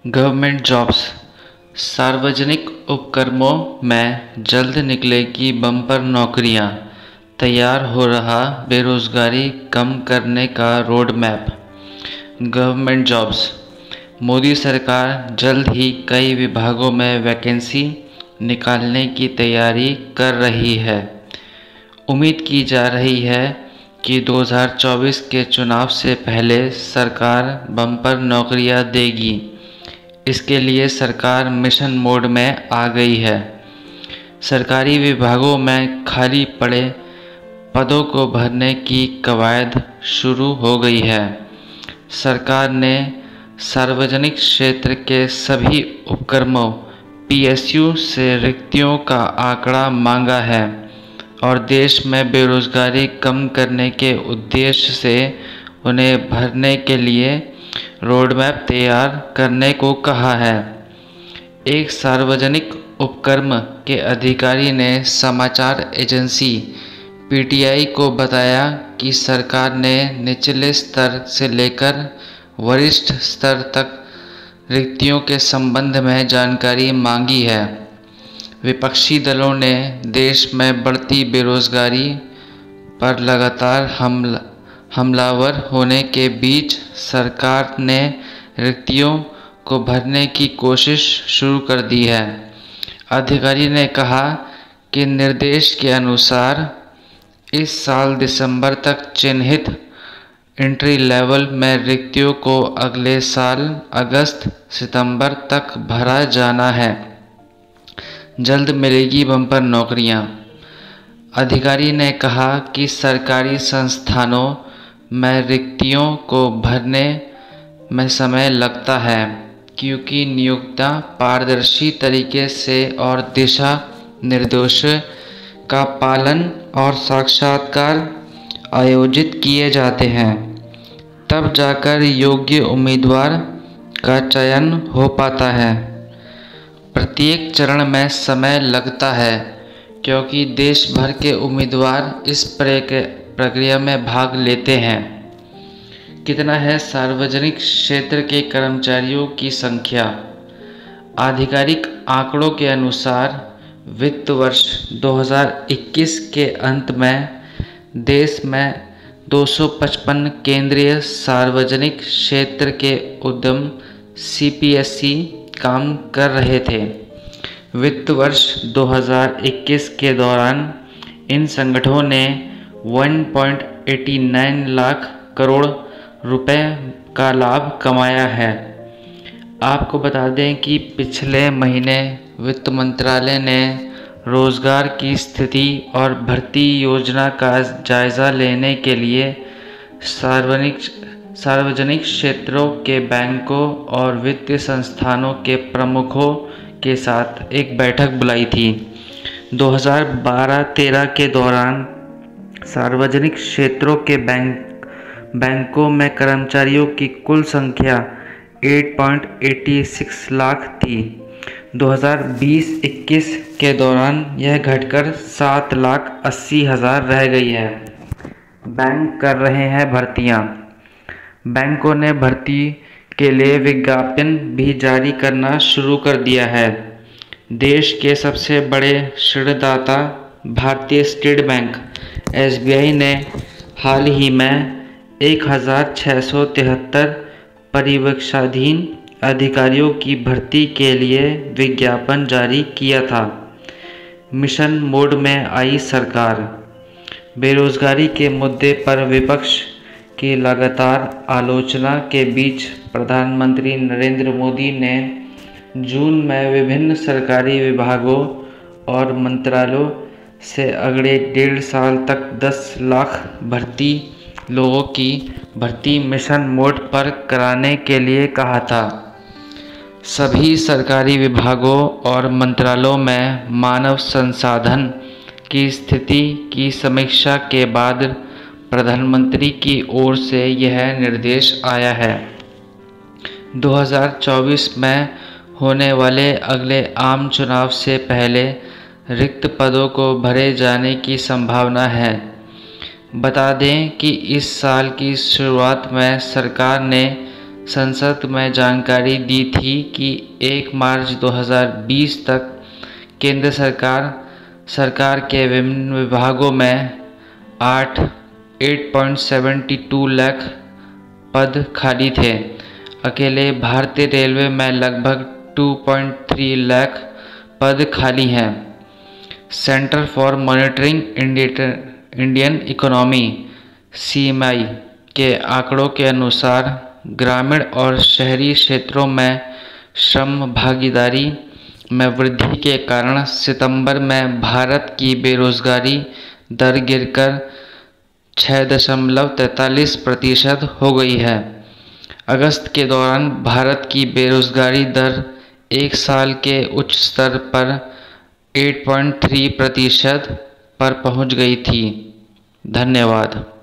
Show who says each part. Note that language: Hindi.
Speaker 1: Government jobs. सार्वजनिक उपक्रमों में जल्द निकलेगी बम्पर नौकरियां, तैयार हो रहा बेरोजगारी कम करने का road map. Government jobs. Modi सरकार जल्द ही कई विभागों में वैकेंसी निकालने की तैयारी कर रही है। उम्मीद की जा रही है कि 2024 के चुनाव से पहले सरकार बम्पर नौकरियां देगी। इसके लिए सरकार मिशन मोड में आ गई है। सरकारी विभागों में खाली पड़े पदों को भरने की कवायद शुरू हो गई है। सरकार ने सार्वजनिक क्षेत्र के सभी उपक्रमों PSU से रिक्तियों का आंकड़ा मांगा है और देश में बेरोजगारी कम करने के उद्देश्य से उन्हें भरने के लिए रोडमैप तैयार करने को कहा है। एक सार्वजनिक उपक्रम के अधिकारी ने समाचार एजेंसी PTI को बताया कि सरकार ने निचले स्तर से लेकर वरिष्ठ स्तर तक रिक्तियों के संबंध में जानकारी मांगी है। विपक्षी दलों ने देश में बढ़ती बेरोजगारी पर लगातार हमलावर होने के बीच सरकार ने रिक्तियों को भरने की कोशिश शुरू कर दी है। अधिकारी ने कहा कि निर्देश के अनुसार इस साल दिसंबर तक चिन्हित एंट्री लेवल में रिक्तियों को अगले साल अगस्त-सितंबर तक भरा जाना है। जल्द मिलेगी बम्पर नौकरियां। अधिकारी ने कहा कि सरकारी संस्थानों में रिक्तियों को भरने में समय लगता है क्योंकि नियोक्ता पारदर्शी तरीके से और दिशा निर्देशों का पालन और साक्षात्कार आयोजित किए जाते हैं। तब जाकर योग्य उम्मीदवार का चयन हो पाता है। प्रत्येक चरण में समय लगता है क्योंकि देश भर के उम्मीदवार इस प्रक्रिया में भाग लेते हैं। कितना है सार्वजनिक क्षेत्र के कर्मचारियों की संख्या? आधिकारिक आंकड़ों के अनुसार वित्त वर्ष 2021 के अंत में देश में 255 केंद्रीय सार्वजनिक क्षेत्र के उद्यम CPSE काम कर रहे थे। वित्त वर्ष 2021 के दौरान इन संगठनों ने 1.89 लाख करोड़ रुपए का लाभ कमाया है। आपको बता दें कि पिछले महीने वित्त मंत्रालय ने रोजगार की स्थिति और भर्ती योजना का जायजा लेने के लिए सार्वजनिक क्षेत्रों के बैंकों और वित्तीय संस्थानों के प्रमुखों के साथ एक बैठक बुलाई थी। 2012-13 के दौरान सार्वजनिक क्षेत्रों के बैंकों में कर्मचारियों की कुल संख्या 8.86 लाख थी। 2020-21 के दौरान यह घटकर 7,80,000 रह गई है। बैंक कर रहे हैं भर्तियां। बैंकों ने भर्ती के लिए विज्ञापन भी जारी करना शुरू कर दिया है। देश के सबसे बड़े ऋणदाता भारतीय स्टेट बैंक SBI ने हाल ही में 1,673 परिवीक्षाधीन अधिकारियों की भर्ती के लिए विज्ञापन जारी किया था। मिशन मोड में आई सरकार। बेरोजगारी के मुद्दे पर विपक्ष की लगातार आलोचना के बीच प्रधानमंत्री नरेंद्र मोदी ने जून में विभिन्न सरकारी विभागों और मंत्रालयों से अगले 1.5 साल तक 10 लाख लोगों की भर्ती मिशन मोड पर कराने के लिए कहा था। सभी सरकारी विभागों और मंत्रालयों में मानव संसाधन की स्थिति की समीक्षा के बाद प्रधानमंत्री की ओर से यह निर्देश आया है। 2024 में होने वाले अगले आम चुनाव से पहले रिक्त पदों को भरे जाने की संभावना है। बता दें कि इस साल की शुरुआत में सरकार ने संसद में जानकारी दी थी कि 1 मार्च 2020 तक केंद्र सरकार के विभिन्न विभागों में 8.72 लाख पद खाली थे। अकेले भारतीय रेलवे में लगभग 2.3 लाख पद खाली हैं। Centre for monitoring Indian economy (CMI) के आंकड़ों के अनुसार ग्रामीण और शहरी क्षेत्रों में श्रम भागीदारी में वृद्धि के कारण सितंबर में भारत की बेरोजगारी दर गिरकर 6.43% हो गई है। अगस्त के दौरान भारत की बेरोजगारी दर एक साल के उच्च स्तर पर 8.3% पर पहुंच गई थी। धन्यवाद।